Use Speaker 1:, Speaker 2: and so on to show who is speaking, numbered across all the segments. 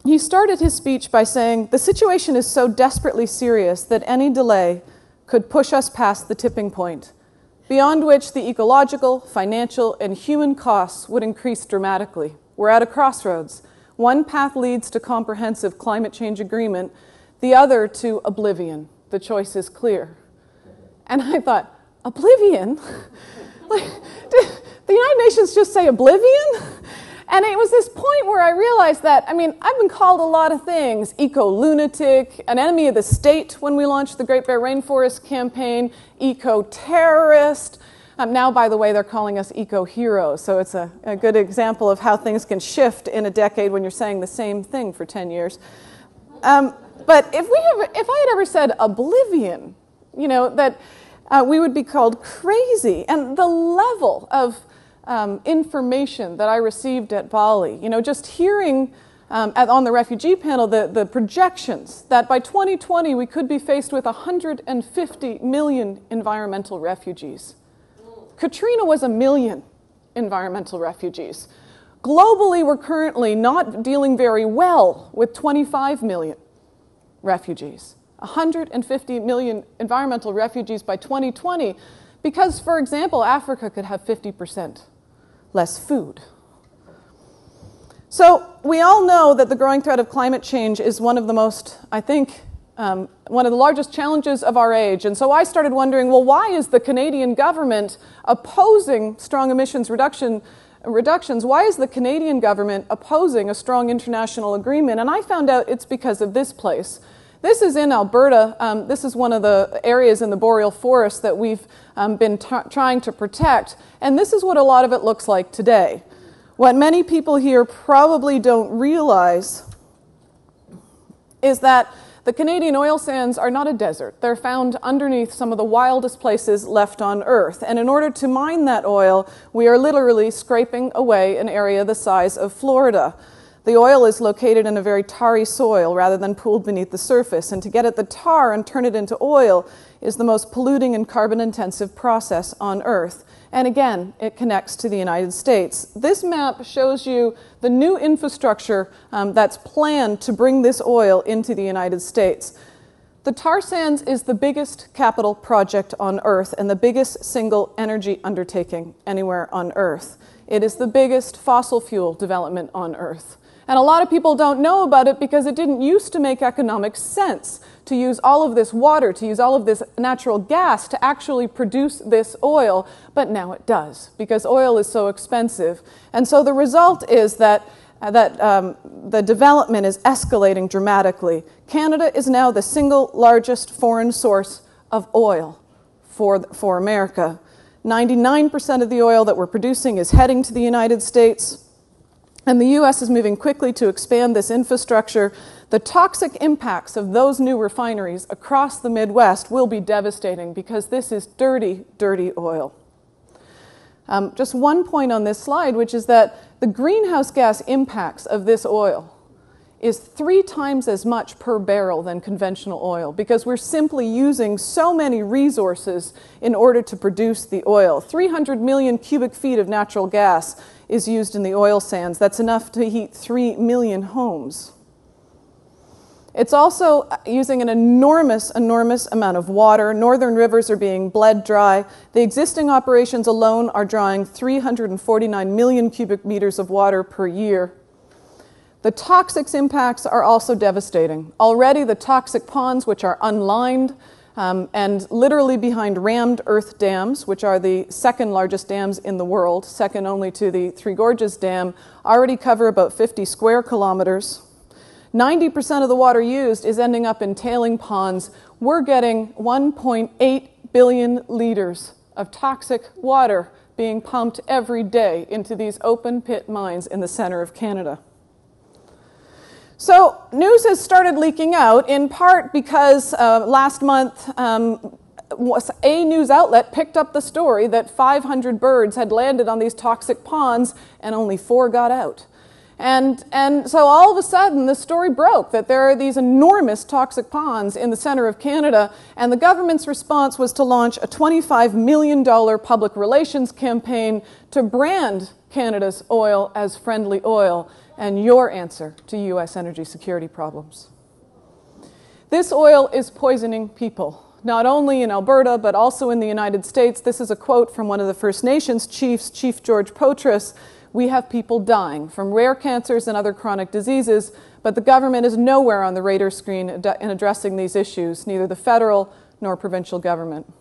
Speaker 1: he started his speech by saying, "The situation is so desperately serious that any delay could push us past the tipping point, beyond which the ecological, financial, and human costs would increase dramatically. We're at a crossroads. One path leads to comprehensive climate change agreement, the other to oblivion. The choice is clear." And I thought, oblivion? Like, did the United Nations just say oblivion? And it was this point where I realized that, I mean, I've been called a lot of things: eco-lunatic, an enemy of the state when we launched the Great Bear Rainforest Campaign, eco-terrorist. Now, by the way, they're calling us eco-heroes, so it's a good example of how things can shift in a decade when you're saying the same thing for 10 years. But if I had ever said oblivion, you know, that we would be called crazy. And the level of information that I received at Bali, you know, just hearing on the refugee panel the projections that by 2020 we could be faced with 150 million environmental refugees. Katrina was 1 million environmental refugees. Globally, we're currently not dealing very well with 25 million refugees. 150 million environmental refugees by 2020 because, for example, Africa could have 50% less food. So we all know that the growing threat of climate change is one of the most, I think, one of the largest challenges of our age. And so I started wondering, well, why is the Canadian government opposing strong emissions reductions? Why is the Canadian government opposing a strong international agreement? And I found out it's because of this place. This is in Alberta. This is one of the areas in the boreal forest that we've been trying to protect. And this is what a lot of it looks like today. What many people here probably don't realize is that the Canadian oil sands are not a desert. They're found underneath some of the wildest places left on Earth. And in order to mine that oil, we are literally scraping away an area the size of Florida. The oil is located in a very tarry soil rather than pooled beneath the surface. And to get at the tar and turn it into oil is the most polluting and carbon-intensive process on Earth. And again, it connects to the United States. This map shows you the new infrastructure that's planned to bring this oil into the United States. The tar sands is the biggest capital project on Earth and the biggest single energy undertaking anywhere on Earth. It is the biggest fossil fuel development on Earth. And a lot of people don't know about it because it didn't used to make economic sense to use all of this water, to use all of this natural gas to actually produce this oil, but now it does because oil is so expensive. And so the result is that the development is escalating dramatically. Canada is now the single largest foreign source of oil for America. 99% of the oil that we're producing is heading to the United States. And the U.S. is moving quickly to expand this infrastructure. The toxic impacts of those new refineries across the Midwest will be devastating because this is dirty, dirty oil. Just one point on this slide, which is that the greenhouse gas impacts of this oil is 3 times as much per barrel than conventional oil because we're simply using so many resources in order to produce the oil. 300 million cubic feet of natural gas is used in the oil sands. That's enough to heat 3 million homes. It's also using an enormous, enormous amount of water. Northern rivers are being bled dry. The existing operations alone are drawing 349 million cubic meters of water per year. The toxics impacts are also devastating. Already the toxic ponds, which are unlined and literally behind rammed earth dams, which are the second largest dams in the world, second only to the Three Gorges Dam, already cover about 50 square kilometers. 90% of the water used is ending up in tailing ponds. We're getting 1.8 billion liters of toxic water being pumped every day into these open pit mines in the center of Canada. So news has started leaking out, in part because last month a news outlet picked up the story that 500 birds had landed on these toxic ponds and only 4 got out. And so all of a sudden the story broke that there are these enormous toxic ponds in the center of Canada, and the government's response was to launch a $25 million public relations campaign to brand Canada's oil as friendly oil. and your answer to U.S. energy security problems. This oil is poisoning people, not only in Alberta, but also in the United States. This is a quote from one of the First Nations chiefs, Chief George Potras. We have people dying from rare cancers and other chronic diseases, but the government is nowhere on the radar screen in addressing these issues, neither the federal nor provincial government.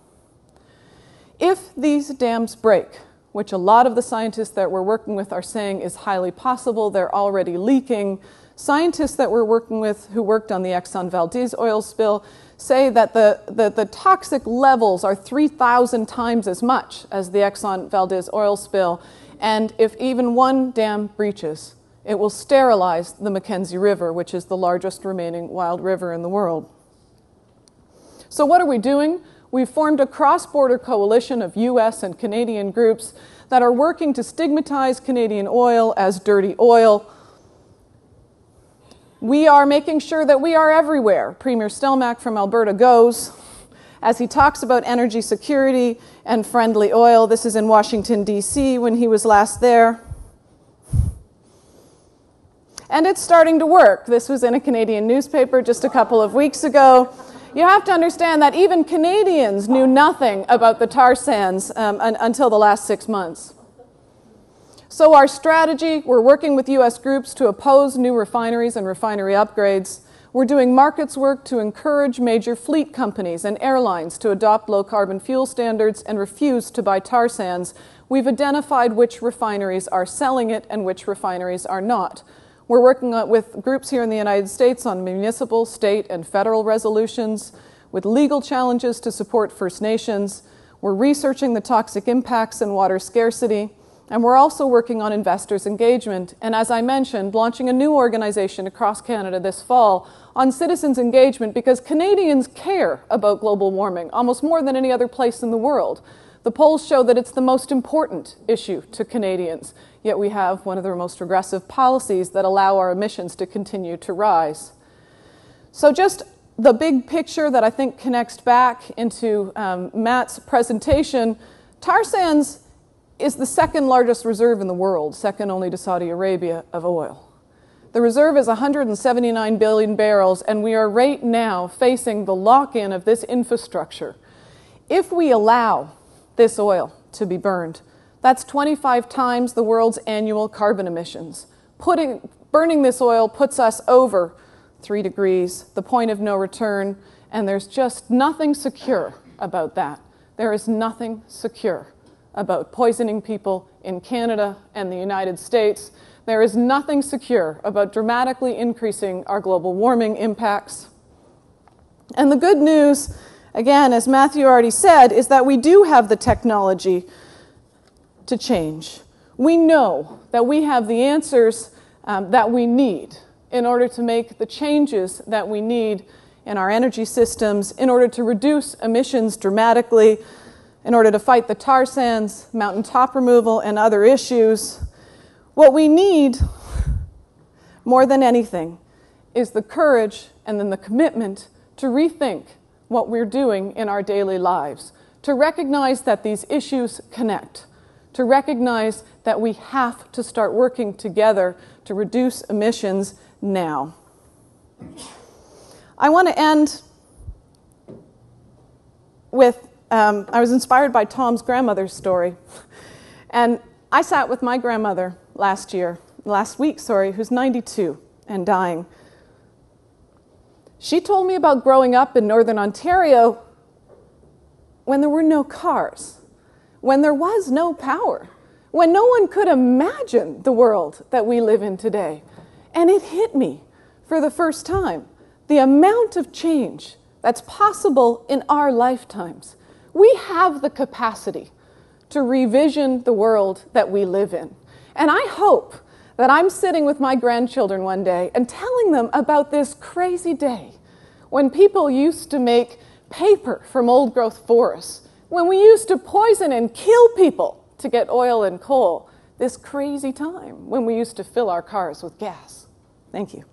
Speaker 1: If these dams break, which a lot of the scientists that we're working with are saying is highly possible, they're already leaking. Scientists that we're working with who worked on the Exxon Valdez oil spill say that the toxic levels are 3,000 times as much as the Exxon Valdez oil spill. And if even one dam breaches, it will sterilize the Mackenzie River, which is the largest remaining wild river in the world. So what are we doing? We've formed a cross-border coalition of U.S. and Canadian groups that are working to stigmatize Canadian oil as dirty oil. We are making sure that we are everywhere. Premier Stelmach from Alberta goes as he talks about energy security and friendly oil. This is in Washington, D.C. when he was last there. And it's starting to work. This was in a Canadian newspaper just a couple of weeks ago. You have to understand that even Canadians knew nothing about the tar sands until the last 6 months. So our strategy, we're working with U.S. groups to oppose new refineries and refinery upgrades. We're doing markets work to encourage major fleet companies and airlines to adopt low-carbon fuel standards and refuse to buy tar sands. We've identified which refineries are selling it and which refineries are not. We're working with groups here in the United States on municipal, state, and federal resolutions, with legal challenges to support First Nations. We're researching the toxic impacts and water scarcity. And we're also working on investors' engagement, and as I mentioned, launching a new organization across Canada this fall on citizens' engagement, because Canadians care about global warming almost more than any other place in the world. The polls show that it's the most important issue to Canadians, yet we have one of the most regressive policies that allow our emissions to continue to rise. So just the big picture that I think connects back into Matt's presentation, tar sands is the second largest reserve in the world, second only to Saudi Arabia, of oil. The reserve is 179 billion barrels, and we are right now facing the lock-in of this infrastructure. If we allow this oil to be burned, that's 25 times the world's annual carbon emissions. Burning this oil puts us over 3 degrees, the point of no return, and there's just nothing secure about that. There is nothing secure about poisoning people in Canada and the United States. There is nothing secure about dramatically increasing our global warming impacts. And the good news, again, as Matthew already said, is that we do have the technology to change. We know that we have the answers that we need in order to make the changes that we need in our energy systems, in order to reduce emissions dramatically, in order to fight the tar sands, mountaintop removal, and other issues. What we need, more than anything, is the courage and then the commitment to rethink what we're doing in our daily lives, to recognize that these issues connect, to recognize that we have to start working together to reduce emissions now. I want to end with I was inspired by Tom's grandmother's story. And I sat with my grandmother last week, who's 92 and dying. She told me about growing up in Northern Ontario when there were no cars, when there was no power, when no one could imagine the world that we live in today. And it hit me for the first time, the amount of change that's possible in our lifetimes. We have the capacity to revision the world that we live in. And I hope that I'm sitting with my grandchildren one day and telling them about this crazy day when people used to make paper from old-growth forests, when we used to poison and kill people to get oil and coal, this crazy time when we used to fill our cars with gas. Thank you.